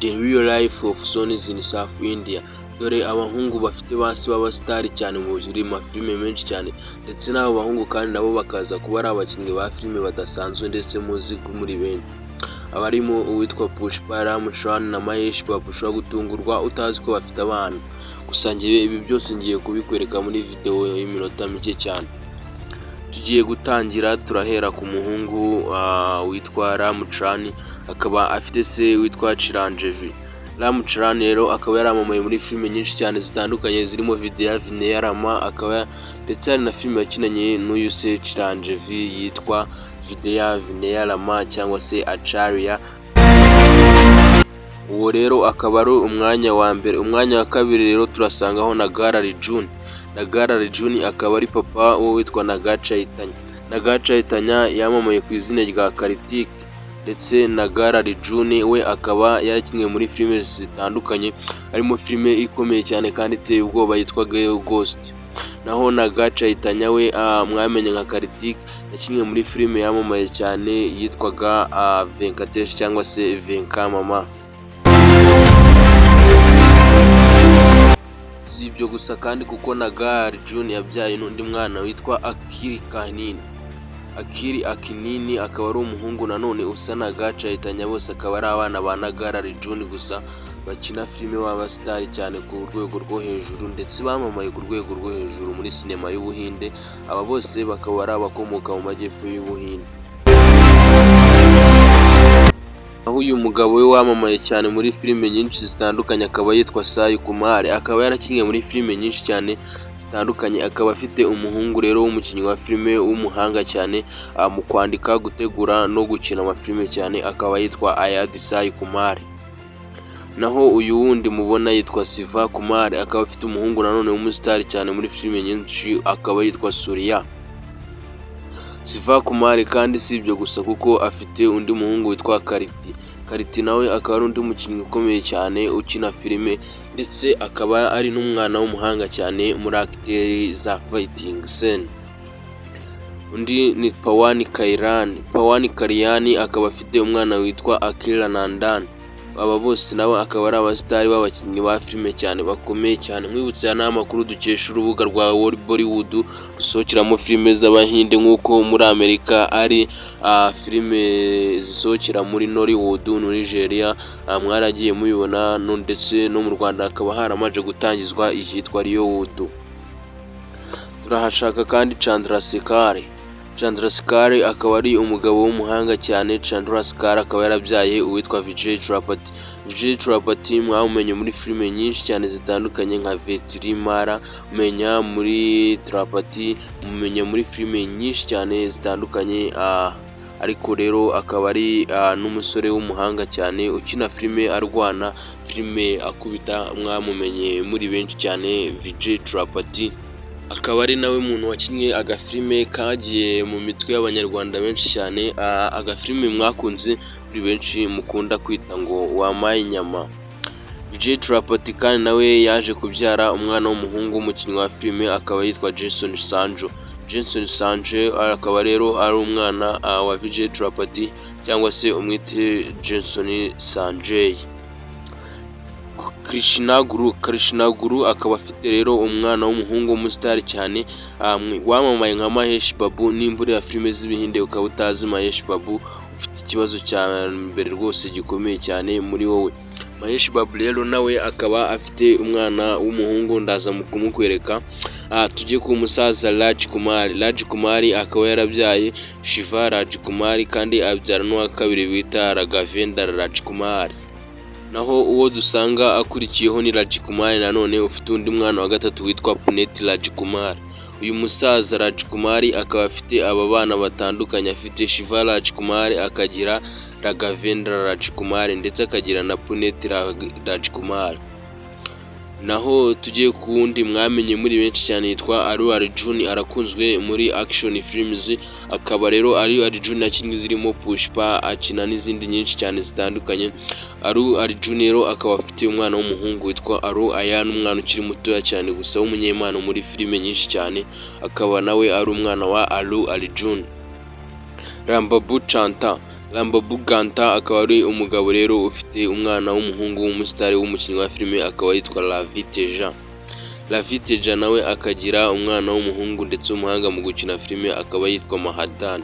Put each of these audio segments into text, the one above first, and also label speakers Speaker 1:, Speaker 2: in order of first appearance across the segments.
Speaker 1: The Real Life of Sons in South India. Dore abahungu bafite basi b'abasitari cyane mu mafilime menshi cyane, ndetse n'abo bahungu kandi nabo bakaza kuba ari abakinnyi ba filime badasanzwe ndetse muzi muri benshi. Abarimo uwitwa Pushpa, Ram Charan na Mahesh Babu ushobora gutungurwa utazi ko bafite abana. Gusa ngiye ibi byose ngiye kubikwereka muri video y'iminota mike cyane. Tugiye gutangira turahera ku muhungu witwa Ram Charan, akaba afite se witwa Chiranjeevi. Ram Charan rero akaba yaramamaye muri filime nyinshi cyane zitandukanye zirimo Vidya Vinaya Rama, akaba ndetse hari na filime yakinanye n'uyu se Chiranjeevi yitwa Vidya Vinaya Rama cyangwa se Acharya. Uwo rero akaba ari umwanya wa mbere. Umwanya wa kabiri rero turasangaho Nagar Arjun. Nagar Arjun akaba ari papa wo witwa Naga Chaitanya. Naga Chaitanya yamamaye ku izina rya Kartik, ndetse Nagar Arjun we akaba yarakinnye muri filime zitandukanye, harimo filime ikomeye cyane kandi iteye ubwoba yitwa Ghost. Naho Naga Chaitanya we mwamenye nka Kartik yakinnye muri filime yamamaye cyane yitwaga Venkatesh cyangwa se Venkamama. Si ibyo gusa kandi kuko Nagar Arjun yabyaye n'undi mwana witwa Akili Kanini. Akili Akinini akaba ari umuhungu nanone usa na Naga Chaitanya, bose akaba ari abana ba Nagar Arjun gusa bakina filime b'abasitari cyane ku rwego rwo hejuru, ndetse bamamaye ku rwego rwo hejuru muri sinema y'Ubuhinde. Aba bose bakaba ari abakomoka mu majyepfo y'Ubuhinde. Aho uyu mugabo we wamamaye cyane muri filime nyinshi zitandukanye akaba yitwa Sai Kumar, akaba yarakinnye muri filime nyinshi cyane zitandukanye. Akaba afite umuhungu rero w'umukinnyi wa filime w'umuhanga cyane mu kwandika, gutegura no gukina amafilime cyane, akaba yitwa Ayad Sai Kumar. Naho uyu wundi mubona yitwa Siva Kumar, akaba afite umuhungu nanone w'umusitari cyane muri filime nyinshi, akaba yitwa Surya. Siva Kumar kandi si ibyo gusa kuko afite undi muhungu witwa Kariti. Kariti nawe akaba ari undi mukinnyi ukomeye cyane ukina filime, ndetse akaba ari n'umwana w'umuhanga cyane muri acteri za fighting scene. Undi ni Pawan Kalyan, akaba afite umwana witwa Akhil Nandan. Aba bose nabo akaba ari abasitari b'abakinnyi ba filime cyane bakomeye cyane. Mwibutse n'amakuru dukesha urubuga rwa Bollywood rusohokeramo filime z'Abahinde, nk'uko muri Amerika ari filime zisohokera muri Nollywood muri Nigeria, mwaragiye mubibona, ndetse no mu Rwanda hakaba haramaje gutangizwa iyitwa Hollywood. Turahashaka kandi Chandrasekhar akaba ari umugabo w'umuhanga cyane. Chandrasekhar akaba yarabyaye uwitwa Vijay Tripathi. Vijay Tripathi mwamumenye muri filime nyinshi cyane zitandukanye nka Vetrimara, mumenya muri Tripathi, mumenya muri filime nyinshi cyane zitandukanye. Ariko rero akaba ari n'umusore w'umuhanga cyane ukina filime arwana, filime akubita, mwamumenye muri benshi cyane Vijay Tripathi. Akaba ari nawe muntu wakinnye agafilime kagiye mu mitwe y'abanyarwanda benshi cyane, agafilime mwakunze muri benshi mukunda kwita ngo Wampaye Inyama. Vijay Tripathi kandi nawe yaje kubyara umwana w'umuhungu w'umukinnyi wa filime, akaba yitwa Jason Sanjo. Jason Sanjo akaba rero ari umwana wa Vijay Tripathi, cyangwa se umwite Jason Sanjay. Krishna Guru akaba afite rero umwana w'umuhungu w'umusitari cyane, wamamaye nka Mahesh Babu. Nimba uri filime z'Ibihinde ukaba utazi Mahesh Babu, ufite ikibazo cya mbere rwose gikomeye cyane muri wowe. Mahesh Babu rero nawe akaba afite umwana w'umuhungu, ndaza mu kumukwereka. Tujye ku musaza Raj Kumar akaba yarabyaye Shiva Raj Kumar, kandi abyara n'uwa kabiri bita Raghavendra Raj Kumar. Naho uwo dusanga akurikiyeho ni Raj Kumar nanone, ufite undi mwana wa gatatu witwa Puneet Raj Kumar. Uyu musaza Raj Kumar akaba afite aba bana batandukanye, afite Shiva Raj Kumar, akagira Raghavendra Raj Kumar, ndetse akagira na Puneet Raj Kumar. Naho tugiye ku wundi mwamenye muri benshi cyane yitwa Allu Arjun, arakunzwe muri action films. Akaba rero Allu Arjun yakinnye zirimo Pushpa, akina n'izindi nyinshi cyane zitandukanye. Allu Arjun rero akaba afite umwana w'umuhungu witwa Allu Aryan, umwana ukiri mutoya cyane gusa w'umunyempano muri filime nyinshi cyane, akaba nawe ari umwana wa Allu Arjun. Rambabu Chanta Lambabu Ganta akaba ari umugabo rero ufite umwana w'umuhungu w'umusitari w'umukinnyi wa filime akaba yitwa Laviteja. Laviteja nawe akagira umwana w'umuhungu ndetse w'umuhanga mu gukina filime akaba yitwa Mahadan.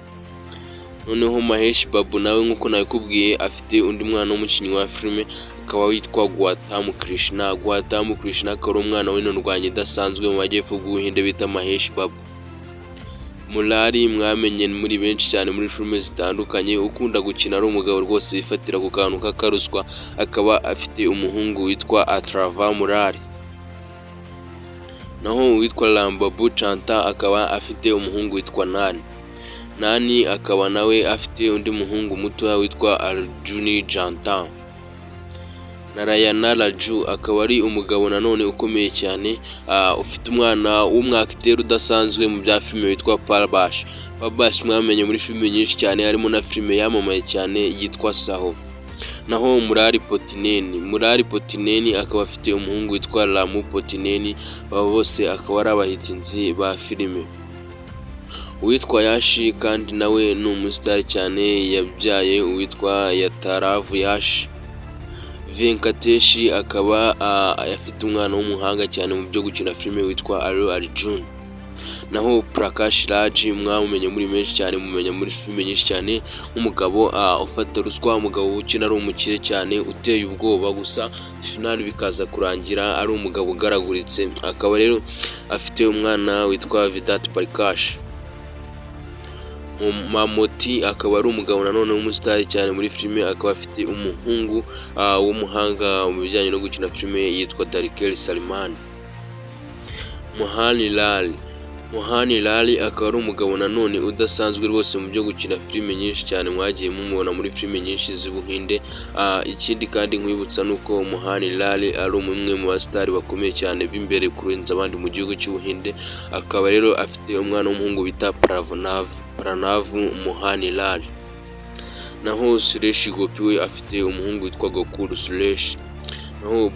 Speaker 1: Noneho Mahesh Babu nawe nk'uko nabikubwiye afite undi mwana w'umukinnyi wa filime akaba witwa Gautam Krishna. Gautam Krishna akaba ari umwana w'intondwanyi idasanzwe mu majyepfo bw'Ubuhinde bita Mahesh Babu. Murari mwamenye muri benshi cyane muri filime zitandukanye, ukunda gukina ari umugabo rwose yifatira ku kantu k'akaruswa, akaba afite umuhungu witwa Atrava Murari. Naho uwitwa Lambabu Chanta akaba afite umuhungu witwa Nani. Nani akaba nawe afite undi muhungu muto witwa Arjuni Janta. Narayana Raju akaba ari umugabo nanone ukomeye cyane, ufite umwana w'umwakiteri udasanzwe mu bya filime witwa Parbash. Parbash mwamenye muri filime nyinshi cyane harimo na filime yamamaye cyane yitwa Saho. Naho Murari Potineni akaba afite umuhungu witwa Ramu Potineni, aba bose akaba ari abahitinzi ba filime. Uwitwa Yashi kandi nawe ni umusitari cyane, yabyaye uwitwa Yataravu Yashi. Venkateshi akaba afite umwana w'umuhanga cyane mu byo gukina filime witwa Allu Arjun. Naho Prakash Raj mwamumenye muri menshi cyane, mumenya muri filime nyinshi cyane nk'umugabo ufata ruswa, umugabo ukina ari umukire cyane uteye ubwoba, gusa finali bikaza kurangira ari umugabo ugaraguritse. Akaba rero afite umwana witwa Vidat Parikash. Mamoti akaba ari umugabo nanone w'umusitari cyane muri filime, akaba afite umuhungu w'umuhanga mu bijyanye no gukina filime yitwa Dalker Salman. Mohani Lal akaba ari umugabo nanone udasanzwe rwose mu byo gukina filime nyinshi cyane, mwagiye mumubona muri filime nyinshi z'Ubuhinde. Ikindi kandi nkwibutsa nuko Mohani Lal ari umwe mu basitari bakomeye cyane b'imbere kurenza abandi mu gihugu cy'Ubuhinde. Akaba rero afite umwana w'umuhungu bita Pranav Mohani Lal. Naho Suresh Gopi we afite umuhungu witwa Gokul Suresh. Naho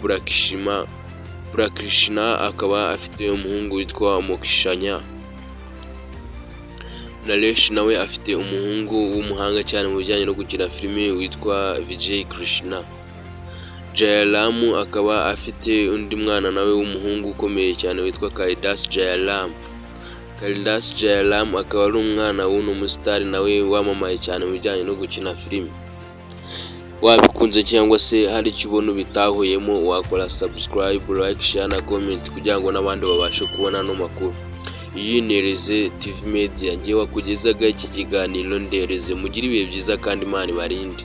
Speaker 1: Krishna akaba afite umuhungu witwa Mokshanya. Naresh nawe afite umuhungu w'umuhanga cyane mu bijyanye no gukina filime witwa Vijay Krishna. Jayaram akaba afite undi mwana nawe w'umuhungu ukomeye cyane witwa Kalidas Jayaram. Kalidas Jayaram akaba ari umwana w'uno musitari nawe wamamaye cyane mu bijyanye no gukina filime. Wabikunze cyangwa se hari icyo ubona bitahuyemo, wakora subscribe, like, share na comment kugira ngo n'abandi babashe kubona no makuru. Iyi ni Ereze TV Media, ngiye wakugezaga iki kiganiro Ndereze. Mugire ibihe byiza kandi Imana ibarinde.